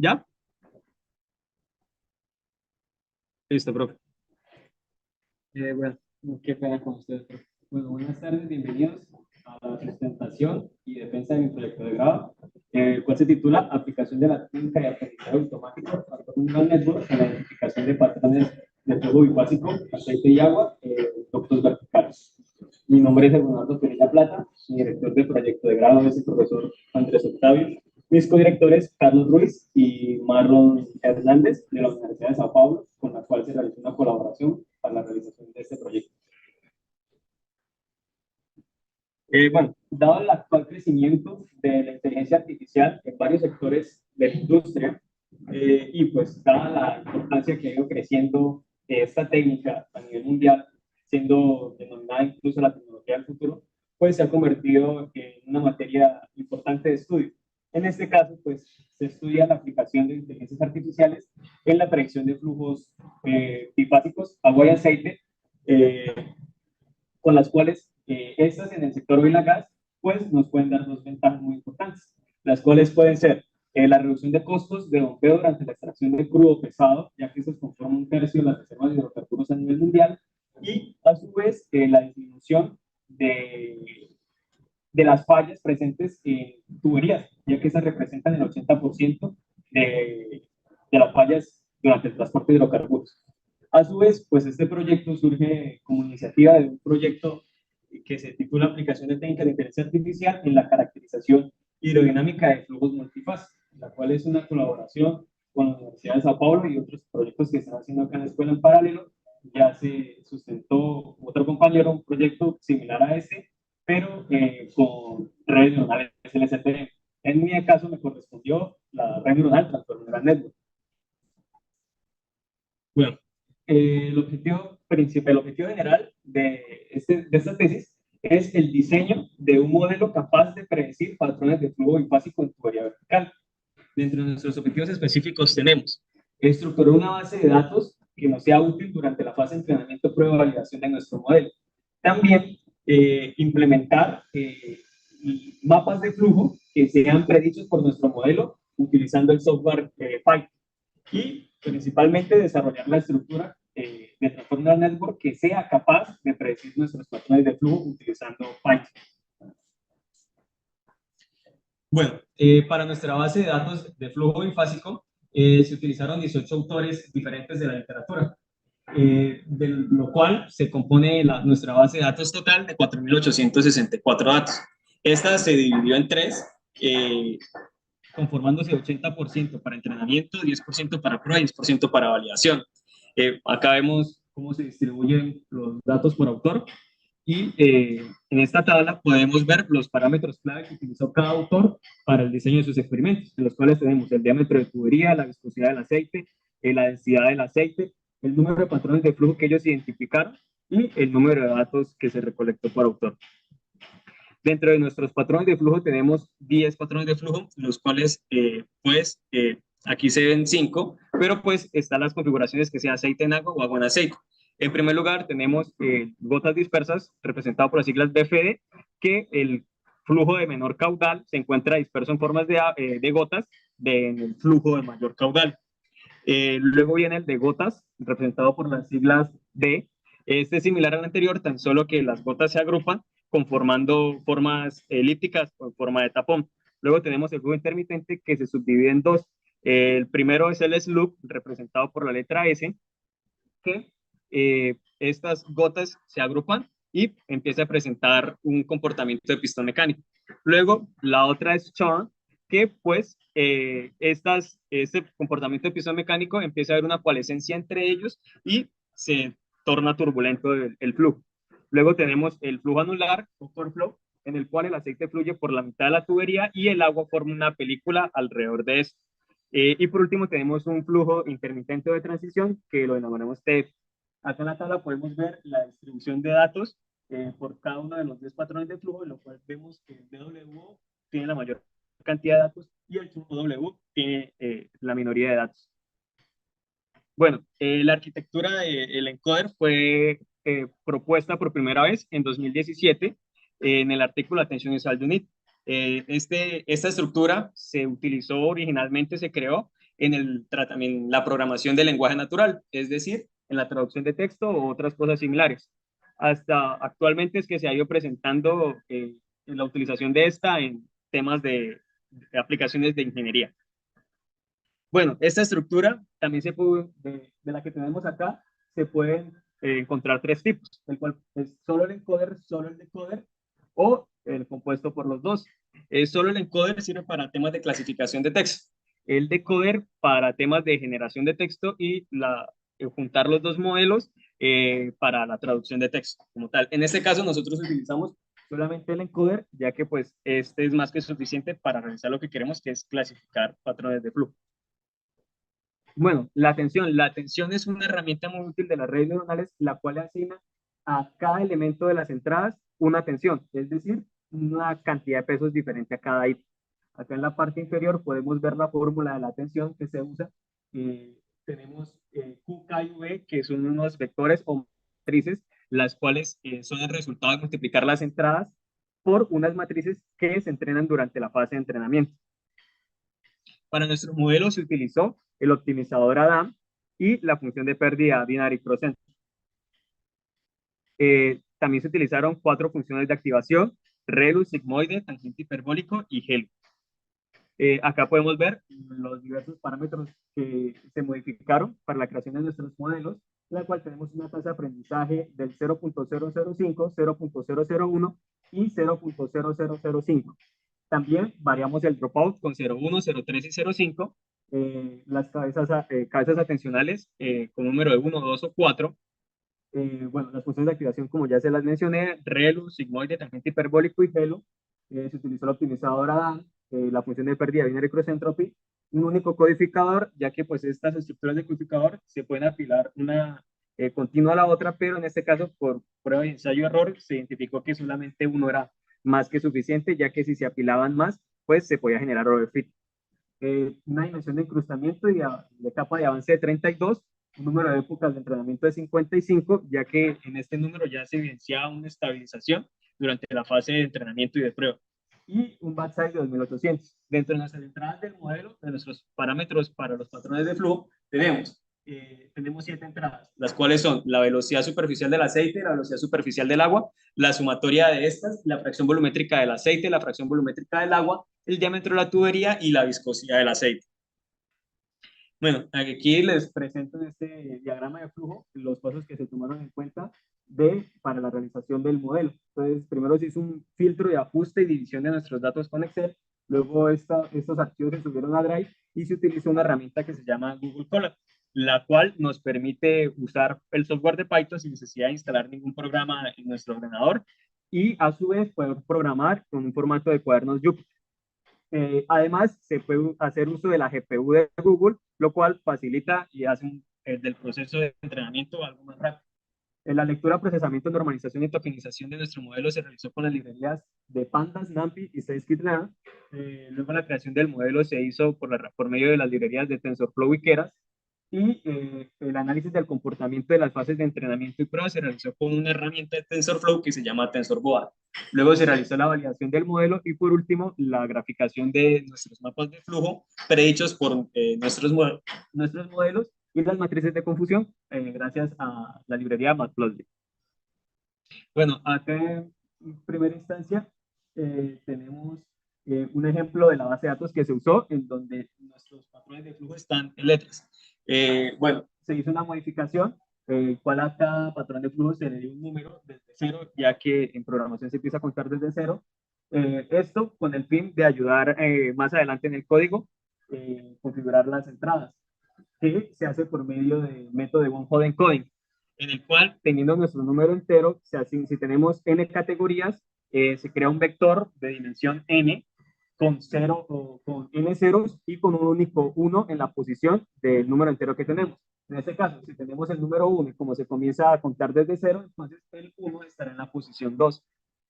¿Ya? Listo, profe. Bueno, qué pena con ustedes, profe. Bueno, buenas tardes, bienvenidos a la presentación y defensa de mi proyecto de grado, el cual se titula Aplicación de la técnica de aprendizaje automático para un neural network en la identificación de patrones de flujo bifásico, aceite y agua, ductos verticales. Mi nombre es Leonardo Perilla Plata, mi director de proyecto de grado es el profesor Andrés Octavio, mis codirectores Carlos Ruiz y Marlon Hernández de la Universidad de Sao Paulo, con la cual se realizó una colaboración para la realización de este proyecto. Bueno, dado el actual crecimiento de la inteligencia artificial en varios sectores de la industria y pues dada la importancia que ha ido creciendo esta técnica a nivel mundial, siendo denominada incluso la tecnología del futuro, pues se ha convertido en una materia importante de estudio. En este caso, pues se estudia la aplicación de inteligencias artificiales en la predicción de flujos bifásicos, agua y aceite, eh, con las cuales estas en el sector oil and gas, pues nos pueden dar dos ventajas muy importantes, las cuales pueden ser la reducción de costos de bombeo durante la extracción de crudo pesado, ya que estos conforman un tercio de las reservas de hidrocarburos a nivel mundial, y a su vez la disminución de las fallas presentes en tuberías, ya que esas representan el 80% de las fallas durante el transporte de hidrocarburos. A su vez, pues este proyecto surge como iniciativa de un proyecto que se titula Aplicación de técnicas de inteligencia artificial en la caracterización hidrodinámica de flujos multifase, la cual es una colaboración con la Universidad de Sao Paulo y otros proyectos que están haciendo acá en la escuela en paralelo. Ya se sustentó otro compañero un proyecto similar a este, pero con redes neuronales LSTM. En mi caso me correspondió la red neuronal Transformer Network. Bueno, el objetivo principal, el objetivo general de esta tesis es el diseño de un modelo capaz de predecir patrones de flujo bifásico en tubería vertical. Dentro de nuestros objetivos específicos tenemos estructurar una base de datos que nos sea útil durante la fase de entrenamiento, prueba y validación de nuestro modelo. También implementar mapas de flujo que sean predichos por nuestro modelo utilizando el software Python y principalmente desarrollar la estructura de Transformer Network que sea capaz de predecir nuestros patrones de flujo utilizando Python. Bueno, para nuestra base de datos de flujo bifásico se utilizaron 18 autores diferentes de la literatura, de lo cual se compone nuestra base de datos total de 4.864 datos. Esta se dividió en tres, conformándose 80% para entrenamiento, 10% para prueba y 10% para validación. Acá vemos cómo se distribuyen los datos por autor y en esta tabla podemos ver los parámetros clave que utilizó cada autor para el diseño de sus experimentos, en los cuales tenemos el diámetro de tubería, la viscosidad del aceite, la densidad del aceite, el número de patrones de flujo que ellos identificaron y el número de datos que se recolectó por autor. Dentro de nuestros patrones de flujo tenemos 10 patrones de flujo, los cuales, aquí se ven 5, pero pues están las configuraciones que sea aceite en agua o agua en aceite. En primer lugar, tenemos gotas dispersas, representado por las siglas BFD, que el flujo de menor caudal se encuentra disperso en formas de gotas en el flujo de mayor caudal. Luego viene el de gotas, representado por las siglas D. Este es similar al anterior, tan solo que las gotas se agrupan conformando formas elípticas o en forma de tapón. Luego tenemos el flujo intermitente que se subdivide en dos. El primero es el slope, representado por la letra S, que estas gotas se agrupan y empieza a presentar un comportamiento de pistón mecánico. Luego, la otra es churn, que pues este comportamiento de pistón mecánico empieza a haber una coalescencia entre ellos y se torna turbulento el flujo. Luego tenemos el flujo anular o core flow, en el cual el aceite fluye por la mitad de la tubería y el agua forma una película alrededor de esto. Y por último tenemos un flujo intermitente de transición que lo denominamos TF. Acá en la tabla podemos ver la distribución de datos por cada uno de los 10 patrones de flujo, en lo cual vemos que el DWO tiene la mayor cantidad de datos y el QW tiene la minoría de datos. Bueno, la arquitectura del encoder fue propuesta por primera vez en 2017 en el artículo Atención y Saldo UNIT. Esta estructura se utilizó originalmente, se creó en la programación del lenguaje natural, es decir, en la traducción de texto o otras cosas similares. Hasta actualmente es que se ha ido presentando la utilización de esta en temas de aplicaciones de ingeniería. Bueno, esta estructura también se puede, de la que tenemos acá, se pueden encontrar tres tipos, el cual es solo el encoder, solo el decoder o el compuesto por los dos. Solo el encoder sirve para temas de clasificación de texto, el decoder para temas de generación de texto y juntar los dos modelos para la traducción de texto como tal. En este caso nosotros utilizamos solamente el encoder, ya que pues este es más que suficiente para realizar lo que queremos, que es clasificar patrones de flujo. Bueno, la atención es una herramienta muy útil de las redes neuronales, la cual le asigna a cada elemento de las entradas una atención, es decir, una cantidad de pesos diferente a cada ítem. Acá en la parte inferior podemos ver la fórmula de la atención que se usa. Tenemos Q, K y V, que son unos vectores o matrices, las cuales son el resultado de multiplicar las entradas por unas matrices que se entrenan durante la fase de entrenamiento. Para nuestro modelo se utilizó el optimizador Adam y la función de pérdida binary crossover. También se utilizaron 4 funciones de activación: relu, sigmoide, tangente hiperbólico y helu. Acá podemos ver los diversos parámetros que se modificaron para la creación de nuestros modelos, en la cual tenemos una tasa de aprendizaje del 0.005, 0.001 y 0.0005. También variamos el dropout con 0.1, 0.3 y 0.5, las cabezas atencionales con número de 1, 2 o 4. Bueno, las funciones de activación, como ya se las mencioné, relu, sigmoide, tangente hiperbólico y helu. Se utilizó el optimizador Adam, la función de pérdida binary cross entropy, un único codificador, ya que pues estas estructuras de codificador se pueden apilar una continua a la otra, pero en este caso, por prueba de ensayo-error, se identificó que solamente uno era más que suficiente, ya que si se apilaban más, pues se podía generar overfit. Una dimensión de incrustamiento y de capa de avance de 32, un número de épocas de entrenamiento de 55, ya que en este número ya se evidenciaba una estabilización durante la fase de entrenamiento y de prueba. Y un batch size de 2800. Dentro de nuestras entradas del modelo, de nuestros parámetros para los patrones de flujo, tenemos 7 entradas, las cuales son la velocidad superficial del aceite, la velocidad superficial del agua, la sumatoria de estas, la fracción volumétrica del aceite, la fracción volumétrica del agua, el diámetro de la tubería y la viscosidad del aceite. Bueno, aquí les presento en este diagrama de flujo los pasos que se tomaron en cuenta para la realización del modelo. Entonces, primero se hizo un filtro de ajuste y división de nuestros datos con Excel, luego estos archivos se subieron a Drive y se utilizó una herramienta que se llama Google Colab, la cual nos permite usar el software de Python sin necesidad de instalar ningún programa en nuestro ordenador y a su vez poder programar con un formato de cuadernos Jupyter. Además, se puede hacer uso de la GPU de Google, lo cual facilita y hace del proceso de entrenamiento algo más rápido. La lectura, procesamiento, normalización y tokenización de nuestro modelo se realizó con las librerías de Pandas, NumPy y scikit-learn. Luego la creación del modelo se hizo por medio de las librerías de TensorFlow y Keras. Y el análisis del comportamiento de las fases de entrenamiento y prueba se realizó con una herramienta de TensorFlow que se llama TensorBoard. Luego se realizó la validación del modelo y por último la graficación de nuestros mapas de flujo predichos por nuestros modelos y las matrices de confusión gracias a la librería Matplotlib. Bueno, acá en primera instancia tenemos un ejemplo de la base de datos que se usó en donde nuestros patrones de flujo están en letras. Bueno, se hizo una modificación, cual a cada patrón de flujo se le dio un número desde cero, ya que en programación se empieza a contar desde cero. Esto con el fin de ayudar más adelante en el código, configurar las entradas, que se hace por medio del método de one-hot encoding, en el cual, teniendo nuestro número entero, si tenemos n categorías, se crea un vector de dimensión n con n ceros y con un único 1 en la posición del número entero que tenemos. En este caso, si tenemos el número 1 y como se comienza a contar desde 0, entonces el 1 estará en la posición 2.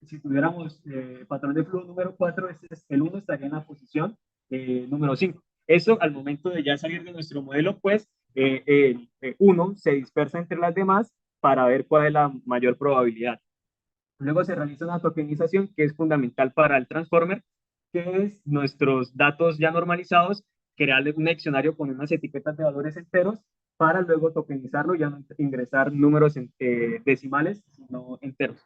Si tuviéramos patrón de flujo número 4, el 1 estaría en la posición número 5. Eso al momento de ya salir de nuestro modelo, pues el 1 se dispersa entre las demás para ver cuál es la mayor probabilidad. Luego se realiza una tokenización que es fundamental para el transformer, que es nuestros datos ya normalizados crearle un diccionario con unas etiquetas de valores enteros para luego tokenizarlo y ya no ingresar números decimales, sino enteros.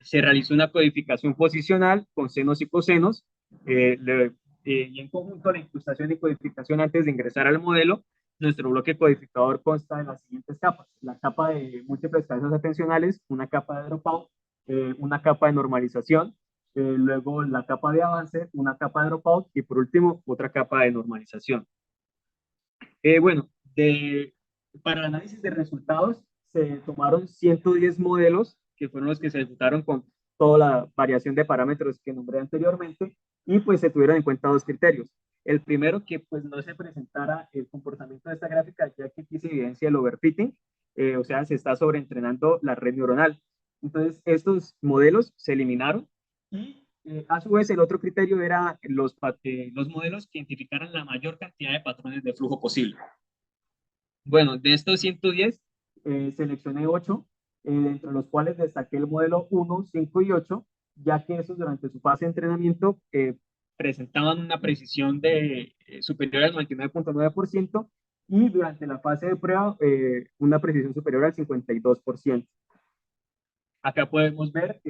Se realizó una codificación posicional con senos y cosenos, y en conjunto la incrustación y codificación antes de ingresar al modelo. Nuestro bloque codificador consta de las siguientes capas: la capa de múltiples cabezas atencionales, una capa de dropout, una capa de normalización, luego la capa de avance, una capa de dropout y por último otra capa de normalización. Bueno, para el análisis de resultados se tomaron 110 modelos, que fueron los que se ejecutaron con toda la variación de parámetros que nombré anteriormente, y pues se tuvieron en cuenta dos criterios. El primero, que pues no se presentara el comportamiento de esta gráfica, ya que aquí se evidencia el overfitting, o sea, se está sobreentrenando la red neuronal. Entonces, estos modelos se eliminaron y a su vez, el otro criterio era los modelos que identificaran la mayor cantidad de patrones de flujo posible. Bueno, de estos 110, seleccioné 8, entre los cuales destaqué el modelo 1, 5 y 8, ya que esos durante su fase de entrenamiento presentaban una precisión superior al 99.9% y durante la fase de prueba una precisión superior al 52%. Acá podemos ver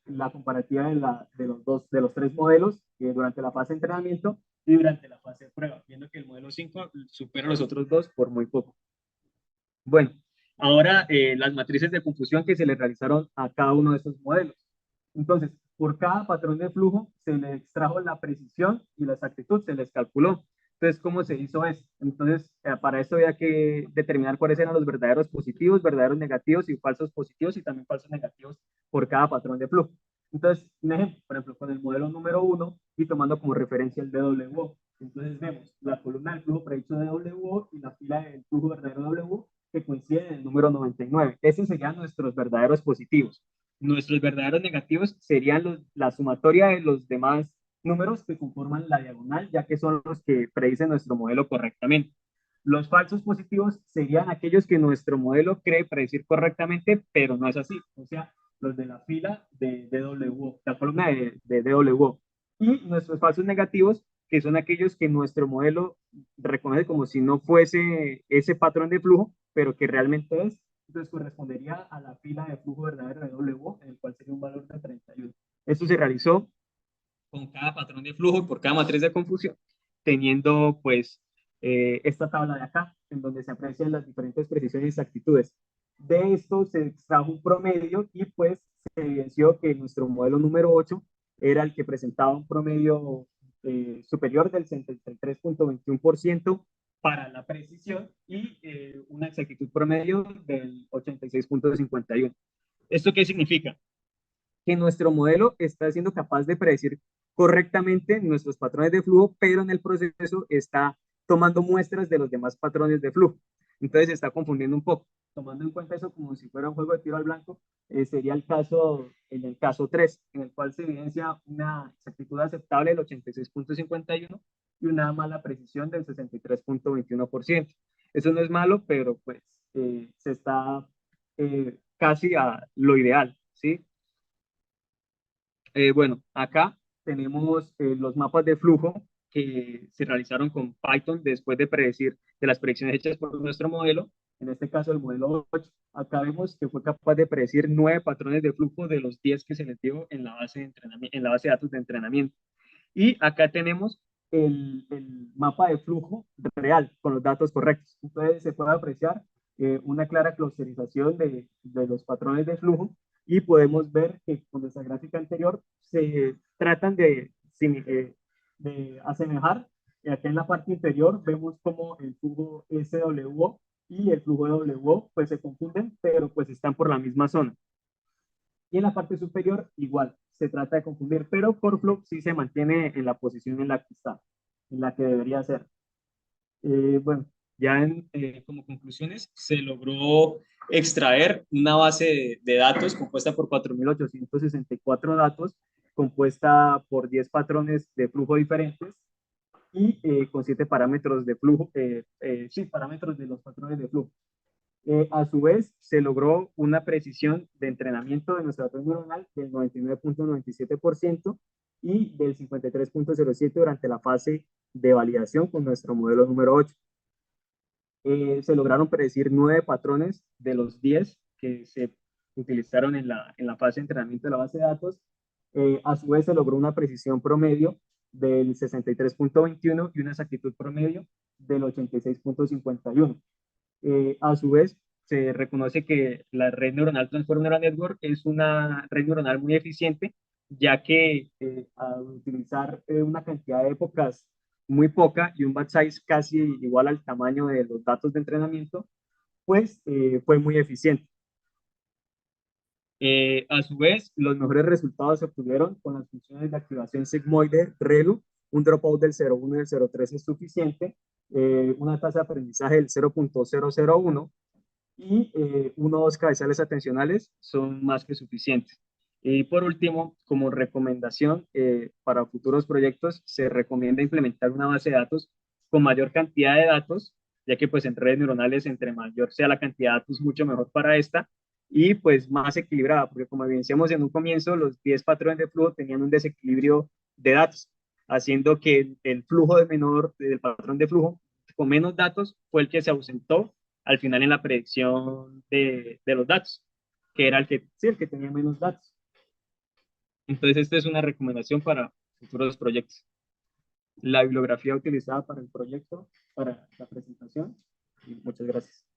la comparativa de los tres modelos durante la fase de entrenamiento y durante la fase de prueba, viendo que el modelo 5 supera a los otros dos por muy poco. Bueno, ahora las matrices de confusión que se le realizaron a cada uno de estos modelos. Entonces, por cada patrón de flujo se le extrajo la precisión y la exactitud, se les calculó. Entonces, ¿cómo se hizo eso? Entonces, para eso había que determinar cuáles eran los verdaderos positivos, verdaderos negativos y falsos positivos y también falsos negativos por cada patrón de flujo. Entonces, un ejemplo, por ejemplo, con el modelo número 1 y tomando como referencia el DWO. Entonces, vemos la columna del flujo predicho de DWO y la fila del flujo verdadero DWO que coinciden en el número 99. Esos serían nuestros verdaderos positivos. Nuestros verdaderos negativos serían la sumatoria de los demás números que conforman la diagonal, ya que son los que predicen nuestro modelo correctamente. Los falsos positivos serían aquellos que nuestro modelo cree predecir correctamente, pero no es así. O sea, los de la fila de DWO, la columna de DWO. Y nuestros falsos negativos, que son aquellos que nuestro modelo reconoce como si no fuese ese patrón de flujo, pero que realmente es. Entonces correspondería a la fila de flujo verdadero de WO, en el cual sería un valor de 31. Esto se realizó con cada patrón de flujo y por cada matriz de confusión, teniendo pues esta tabla de acá, en donde se aprecian las diferentes precisiones y exactitudes. De esto se extrajo un promedio y pues se evidenció que nuestro modelo número 8 era el que presentaba un promedio superior del 73.21% para la precisión y una exactitud promedio del 86.51. ¿Esto qué significa? Que nuestro modelo está siendo capaz de predecir correctamente nuestros patrones de flujo, pero en el proceso está tomando muestras de los demás patrones de flujo. Entonces se está confundiendo un poco. Tomando en cuenta eso como si fuera un juego de tiro al blanco, sería el caso, en el caso 3, en el cual se evidencia una exactitud aceptable del 86.51 y una mala precisión del 63.21%. Eso no es malo, pero pues se está casi a lo ideal, ¿sí? Bueno, acá tenemos los mapas de flujo que se realizaron con Python después de predecir de las predicciones hechas por nuestro modelo. En este caso, el modelo 8. Acá vemos que fue capaz de predecir 9 patrones de flujo de los 10 que se les dio en la base de entrenamiento, en la base de datos de entrenamiento. Y acá tenemos el mapa de flujo real con los datos correctos. Entonces se puede apreciar una clara clusterización de los patrones de flujo y podemos ver que con esa gráfica anterior se tratan de asemejar. Aquí en la parte inferior vemos como el flujo SWO y el flujo WO pues se confunden, pero pues están por la misma zona. Y en la parte superior igual, se trata de confundir, pero por flow sí se mantiene en la posición en la que está, en la que debería ser. Bueno, ya como conclusiones, se logró extraer una base de datos compuesta por 4.864 datos, compuesta por 10 patrones de flujo diferentes y con 7 parámetros de flujo, sí, parámetros de los patrones de flujo. A su vez, se logró una precisión de entrenamiento de nuestra red neuronal del 99.97% y del 53.07 durante la fase de validación con nuestro modelo número 8. Se lograron predecir 9 patrones de los 10 que se utilizaron en la fase de entrenamiento de la base de datos. A su vez, se logró una precisión promedio del 63.21 y una exactitud promedio del 86.51. A su vez, se reconoce que la red neuronal Transformer Neural Network es una red neuronal muy eficiente, ya que al utilizar una cantidad de épocas muy poca y un batch size casi igual al tamaño de los datos de entrenamiento, pues fue muy eficiente. A su vez, los mejores resultados se obtuvieron con las funciones de activación sigmoide ReLU. Un dropout del 0.1 y del 0.3 es suficiente, una tasa de aprendizaje del 0.001 y 1 o 2 cabezales atencionales son más que suficientes. Y por último, como recomendación para futuros proyectos, se recomienda implementar una base de datos con mayor cantidad de datos, ya que pues en redes neuronales entre mayor sea la cantidad de datos, mucho mejor para esta, y pues más equilibrada, porque como evidenciamos en un comienzo, los 10 patrones de flujo tenían un desequilibrio de datos, haciendo que el flujo de menor, del patrón de flujo con menos datos fue el que se ausentó al final en la predicción de los datos, que era sí, el que tenía menos datos. Entonces, esta es una recomendación para futuros proyectos. La bibliografía utilizada para el proyecto, para la presentación. Y muchas gracias.